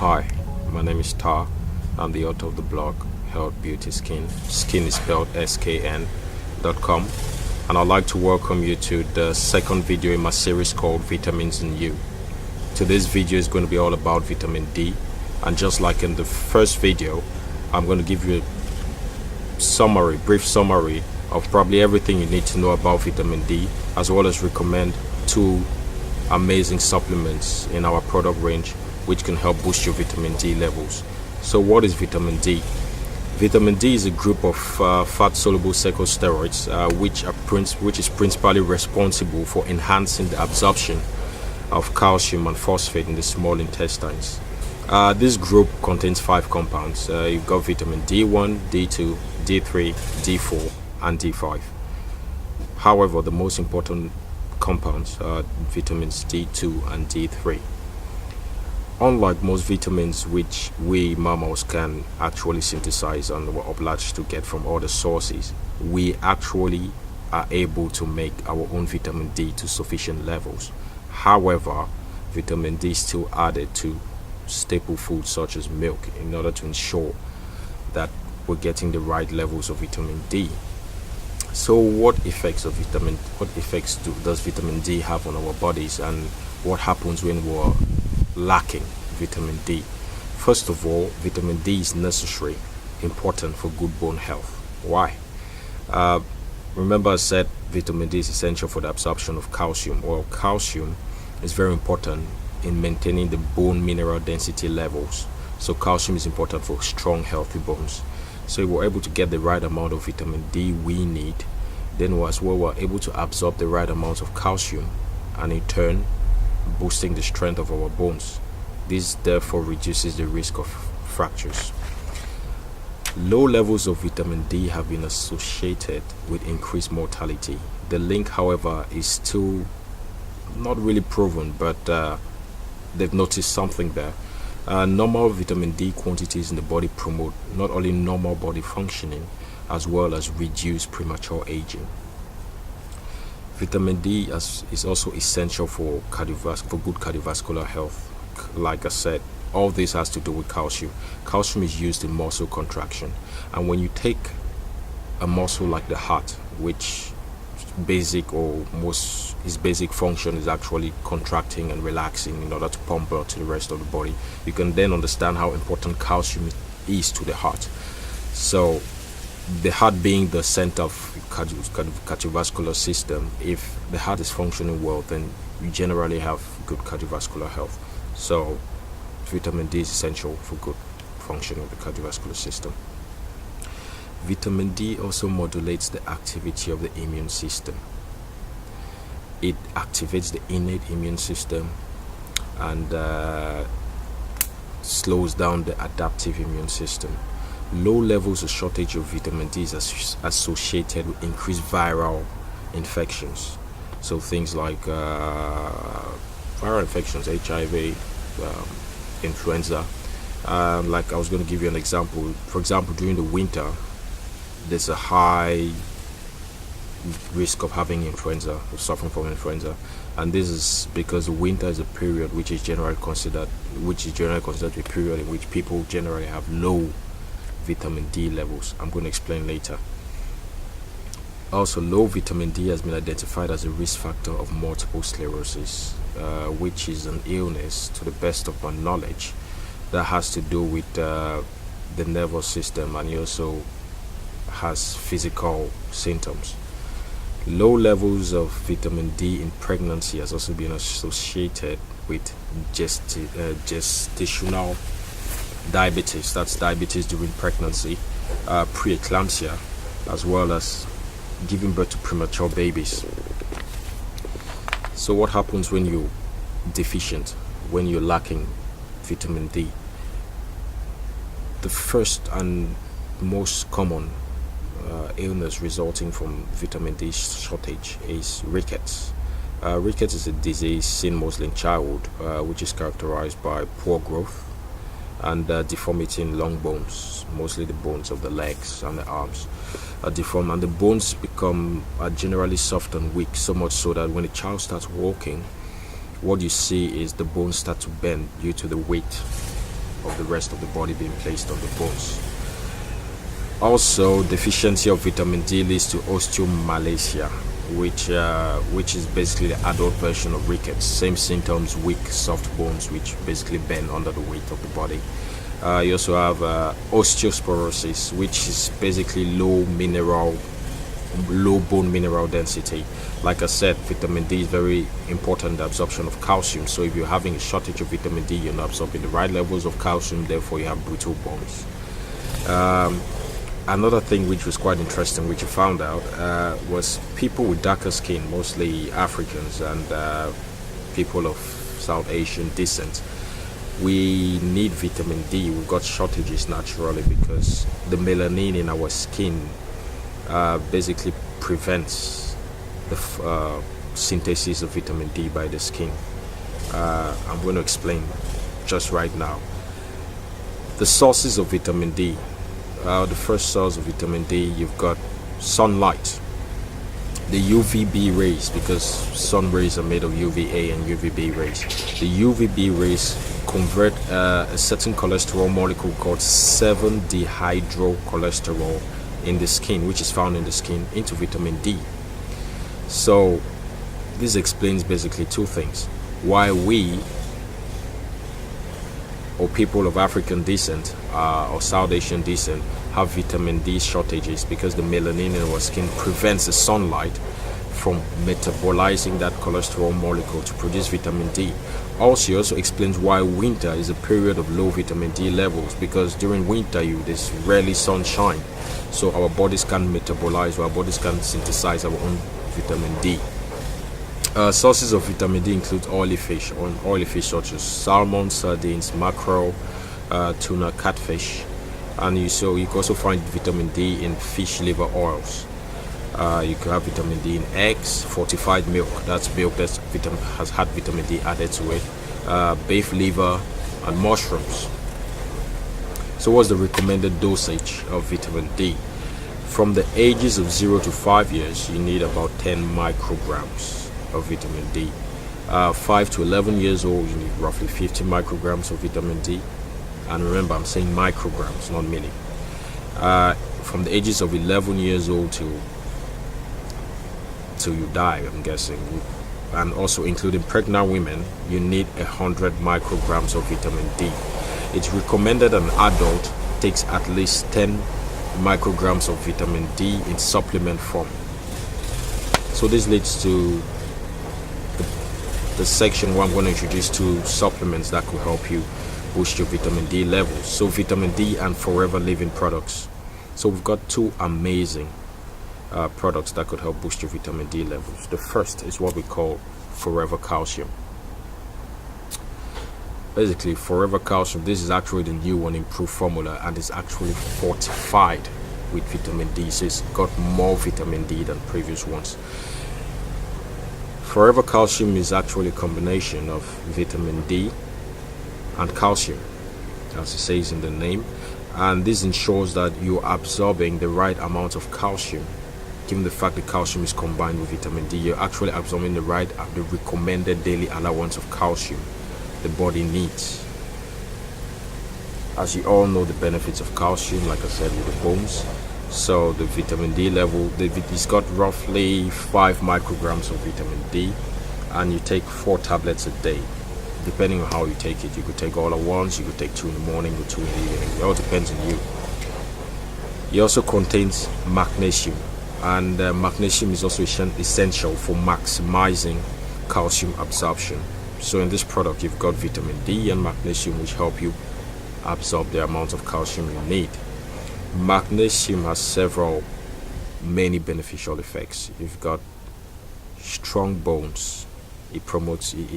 Hi, my name is Tar. I'm the author of the blog Health Beauty Skin. Skin is spelled skn.com, and I'd like to welcome you to the second video in my series called Vitamins in You. Today's video is going to be all about vitamin D, and just like in the first video, I'm going to give you a brief summary of probably everything you need to know about vitamin D, as well as recommend two amazing supplements in our product range which can help boost your vitamin D levels. So what is vitamin D? Vitamin D is a group of fat-soluble corticosteroids which is principally responsible for enhancing the absorption of calcium and phosphate in the small intestines. This group contains 5 compounds. You've got vitamin D1, D2, D3, D4, and D5. However, the most important compounds are vitamins D2 and D3. Unlike most vitamins which we mammals can actually synthesize and were obliged to get from other sources, we actually are able to make our own vitamin D to sufficient levels. However, vitamin D is still added to staple foods such as milk in order to ensure that we're getting the right levels of vitamin D. So what effects does vitamin D have on our bodies, and what happens when we're lacking vitamin D? First of all, vitamin D is necessary, important for good bone health. Why? Remember I said vitamin D is essential for the absorption of calcium. Well, calcium is very important in maintaining the bone mineral density levels. So calcium is important for strong, healthy bones. So if we're able to get the right amount of vitamin D we need, then as well we're able to absorb the right amount of calcium, and in turn boosting the strength of our bones. This therefore reduces the risk of fractures. Low levels of vitamin D have been associated with increased mortality. The link, however, is still not really proven, but they've noticed something there. Normal vitamin D quantities in the body promote not only normal body functioning, as well as reduce premature aging. Vitamin D is also essential for good cardiovascular health. Like I said, all this has to do with calcium. Calcium is used in muscle contraction, and when you take a muscle like the heart, which basic function is actually contracting and relaxing in order to pump blood to the rest of the body, you can then understand how important calcium is to the heart. So the heart being the center of cardiovascular system, if the heart is functioning well, then you generally have good cardiovascular health. So vitamin D is essential for good functioning of the cardiovascular system. Vitamin D also modulates the activity of the immune system. It activates the innate immune system and slows down the adaptive immune system. Low levels or shortage of vitamin D is associated with increased viral infections. So things like viral infections, HIV, influenza. Like I was going to give you an example. For example, during the winter, there's a high risk of having influenza, or suffering from influenza, and this is because the winter is a period which is generally considered to be a period in which people generally have low vitamin D levels. I'm going to explain later. Also, low vitamin D has been identified as a risk factor of multiple sclerosis, which is an illness, to the best of my knowledge, that has to do with the nervous system, and it also has physical symptoms. Low levels of vitamin D in pregnancy has also been associated with gestational diabetes. That's diabetes during pregnancy, preeclampsia, as well as giving birth to premature babies. So what happens when you're deficient, when you're lacking vitamin D? The first and most common illness resulting from vitamin D shortage is rickets. Rickets is a disease seen mostly in childhood, which is characterized by poor growth and deformity in long bones. Mostly the bones of the legs and the arms are deformed, and the bones are generally soft and weak, so much so that when a child starts walking, what you see is the bones start to bend due to the weight of the rest of the body being placed on the bones. Also, deficiency of vitamin D leads to osteomalacia, which is basically the adult version of rickets. Same symptoms: weak, soft bones, which basically bend under the weight of the body. You also have osteosporosis, which is basically low bone mineral density. Like I said, vitamin D is very important in the absorption of calcium. So if you're having a shortage of vitamin D, you're not absorbing the right levels of calcium, therefore you have brittle bones. Another thing which was quite interesting, which I found out, was people with darker skin, mostly Africans and people of South Asian descent. We need vitamin D. We've got shortages naturally because the melanin in our skin basically prevents the synthesis of vitamin D by the skin. I'm going to explain just right now. The sources of vitamin D. The first source of vitamin D, you've got sunlight, the UVB rays, because sun rays are made of UVA and UVB rays. The UVB rays convert a certain cholesterol molecule called 7-dehydrocholesterol in the skin, which is found in the skin, into vitamin D. So this explains basically two things: why we, or people of African descent or South Asian descent, have vitamin D shortages, because the melanin in our skin prevents the sunlight from metabolizing that cholesterol molecule to produce vitamin D. Also explains why winter is a period of low vitamin D levels, because during winter there's rarely sunshine, so our bodies can metabolize, our bodies can synthesize our own vitamin D. Sources of vitamin D include oily fish such as salmon, sardines, mackerel, tuna, catfish, and you can also find vitamin D in fish liver oils. You can have vitamin D in eggs, fortified milk, that's milk that has had vitamin D added to it, beef liver, and mushrooms. So what's the recommended dosage of vitamin D? From the ages of 0 to 5 years, you need about 10 micrograms of vitamin D. 5 to 11 years old, you need roughly 50 micrograms of vitamin D. And remember, I'm saying micrograms, not milli. From the ages of 11 years old till you die, I'm guessing, and also including pregnant women, you need 100 micrograms of vitamin D. It's recommended an adult takes at least 10 micrograms of vitamin D in supplement form. So this leads to the section where I'm going to introduce two supplements that could help you boost your vitamin D levels. So vitamin D and Forever Living products. So we've got two amazing products that could help boost your vitamin D levels. The first is what we call Forever Calcium. Basically, Forever Calcium, this is actually the new one, improved formula, and it's actually fortified with vitamin D, so it's got more vitamin D than previous ones. Forever Calcium is actually a combination of vitamin D and calcium, as it says in the name, and this ensures that you're absorbing the right amount of calcium. Given the fact that calcium is combined with vitamin D, you're actually absorbing the recommended daily allowance of calcium the body needs. As you all know, the benefits of calcium, like I said, with the bones. So the vitamin D level, it's got roughly 5 micrograms of vitamin D, and you take 4 tablets a day. Depending on how you take it, you could take all at once, you could take 2 in the morning or 2 in the evening. It all depends on you. It also contains magnesium, and magnesium is also essential for maximizing calcium absorption. So in this product, you've got vitamin D and magnesium, which help you absorb the amount of calcium you need. Magnesium has many beneficial effects. You've got strong bones. It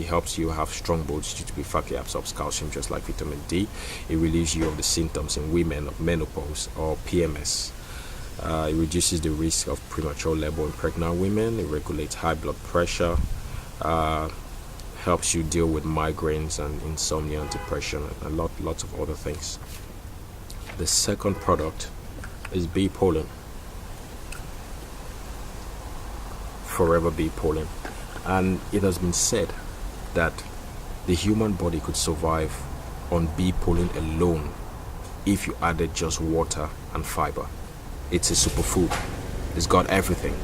helps you have strong bones due to the fact it absorbs calcium just like vitamin D. It relieves you of the symptoms in women of menopause or PMS. It reduces the risk of premature labor in pregnant women. It regulates high blood pressure. Helps you deal with migraines and insomnia and depression and lots of other things. The second product is bee pollen. Forever bee pollen. And it has been said that the human body could survive on bee pollen alone if you added just water and fiber. It's a superfood. It's got everything.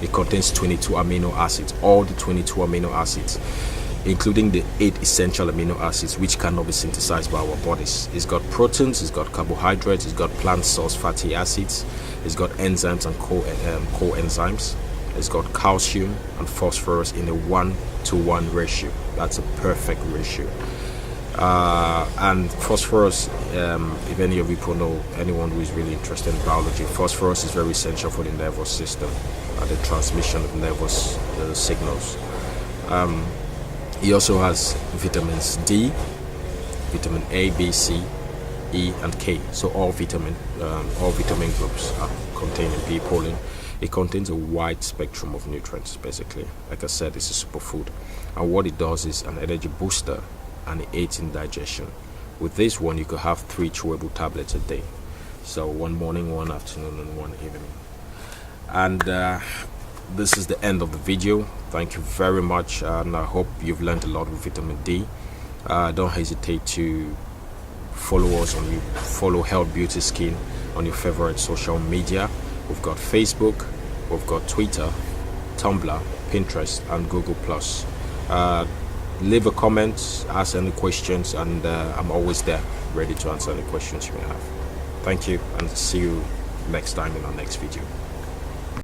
It contains 22 amino acids, all the 22 amino acids, including the 8 essential amino acids which cannot be synthesized by our bodies. It's got proteins, it's got carbohydrates, it's got plant source fatty acids, it's got enzymes and coenzymes, it's got calcium and phosphorus in a 1-to-1 ratio. That's a perfect ratio. And phosphorus, if any of you know, anyone who is really interested in biology, phosphorus is very essential for the nervous system and the transmission of nervous signals. It also has vitamins D, vitamin A, B, C, E, and K. So all vitamin groups are contained in bee pollen. It contains a wide spectrum of nutrients, basically. Like I said, it's a superfood. And what it does is an energy booster, and it aids in digestion. With this one, you could have 3 chewable tablets a day. So one morning, one afternoon, and one evening. And this is the end of the video. Thank you very much, and I hope you've learned a lot with vitamin D. Don't hesitate to follow Health Beauty Skin on your favorite social media. We've got Facebook, we've got Twitter, Tumblr, Pinterest, and Google+. Leave a comment, ask any questions, and I'm always there ready to answer any questions you may have. Thank you, and see you next time in our next video.